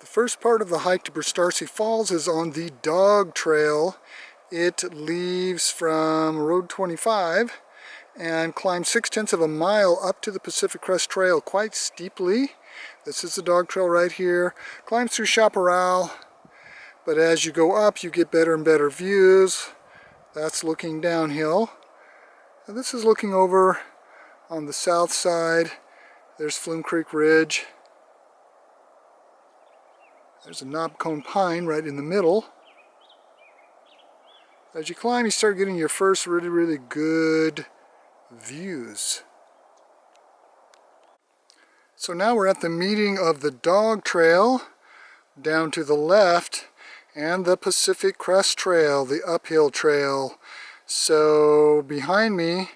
The first part of the hike to Burstarse Falls is on the dog trail. It leaves from Road 25 and climbs 6/10 of a mile up to the Pacific Crest Trail quite steeply. This is the dog trail right here. Climbs through chaparral, but as you go up you get better and better views. That's looking downhill. And this is looking over on the south side. There's Flume Creek Ridge. There's a knobcone pine right in the middle. As you climb, you start getting your first really good views. So now we're at the meeting of the dog trail down to the left and the Pacific Crest Trail, the uphill trail. So behind me,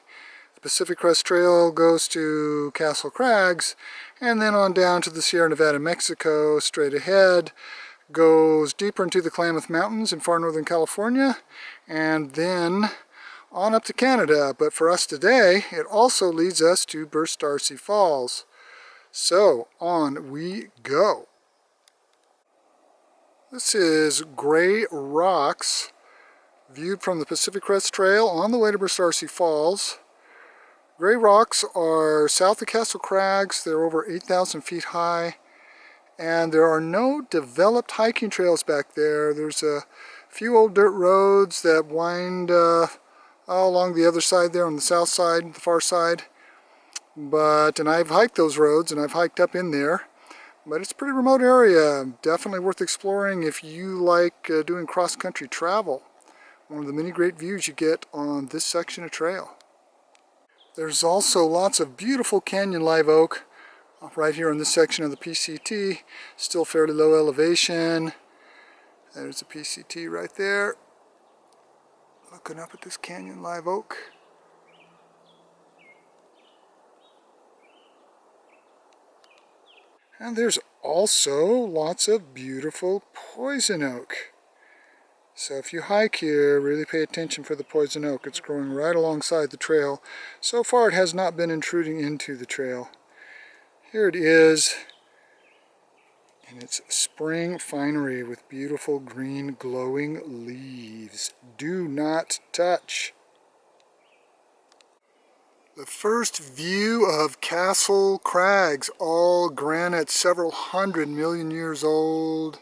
the Pacific Crest Trail goes to Castle Crags, and then on down to the Sierra Nevada, Mexico. Straight ahead goes deeper into the Klamath Mountains in far northern California, and then on up to Canada. But for us today, it also leads us to Burstarse Falls. So on we go. This is Gray Rocks, viewed from the Pacific Crest Trail on the way to Burstarse Falls. Gray Rocks are south of Castle Crags. They're over 8,000 feet high, and there are no developed hiking trails back there. There's a few old dirt roads that wind along the other side there on the south side, the far side. And I've hiked those roads and I've hiked up in there, but it's a pretty remote area. Definitely worth exploring if you like doing cross-country travel. One of the many great views you get on this section of trail. There's also lots of beautiful canyon live oak right here on this section of the PCT. Still fairly low elevation. There's the PCT right there. Looking up at this canyon live oak. And there's also lots of beautiful poison oak. So if you hike here, really pay attention for the poison oak. It's growing right alongside the trail. So far it has not been intruding into the trail. Here it is in its spring finery with beautiful green glowing leaves. Do not touch. The first view of Castle Crags, all granite, several 100 million years old.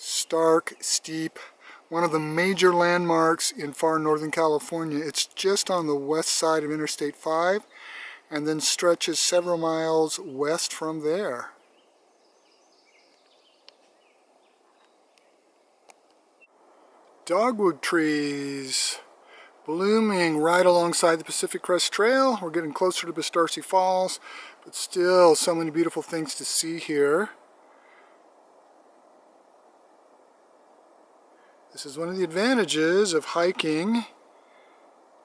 Stark, steep, one of the major landmarks in far northern California. It's just on the west side of Interstate 5 and then stretches several miles west from there. Dogwood trees blooming right alongside the Pacific Crest Trail. We're getting closer to Burstarse Falls, but still so many beautiful things to see here. This is one of the advantages of hiking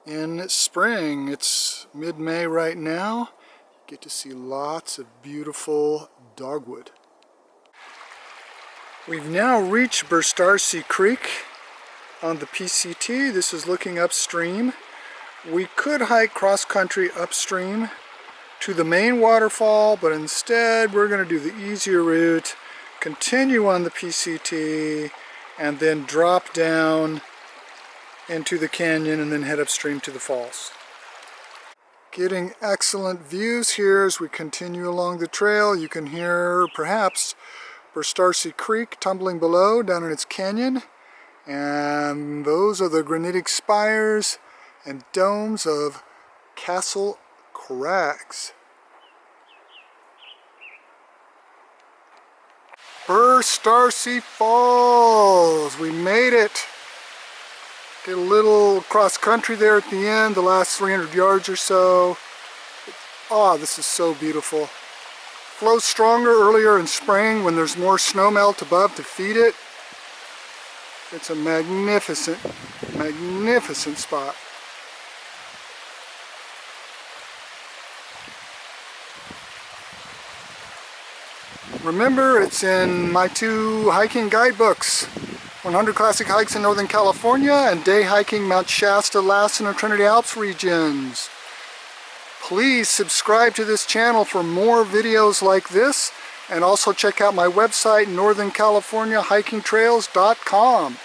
in spring. It's mid-May right now. You get to see lots of beautiful dogwood. We've now reached Burstarse Creek on the PCT. This is looking upstream. We could hike cross-country upstream to the main waterfall, but instead we're going to do the easier route, continue on the PCT, and then drop down into the canyon and then head upstream to the falls. Getting excellent views here as we continue along the trail. You can hear perhaps Burstarse Creek tumbling below down in its canyon, and those are the granitic spires and domes of Castle Crags. Burstarse Falls! We made it! Did a little cross country there at the end, the last 300 yards or so. Oh, this is so beautiful. Flows stronger earlier in spring when there's more snow melt above to feed it. It's a magnificent, magnificent spot. Remember, it's in my two hiking guidebooks, 100 Classic Hikes in Northern California and Day Hiking Mount Shasta, Lassen, or Trinity Alps regions. Please subscribe to this channel for more videos like this, And also check out my website, northerncaliforniahikingtrails.com.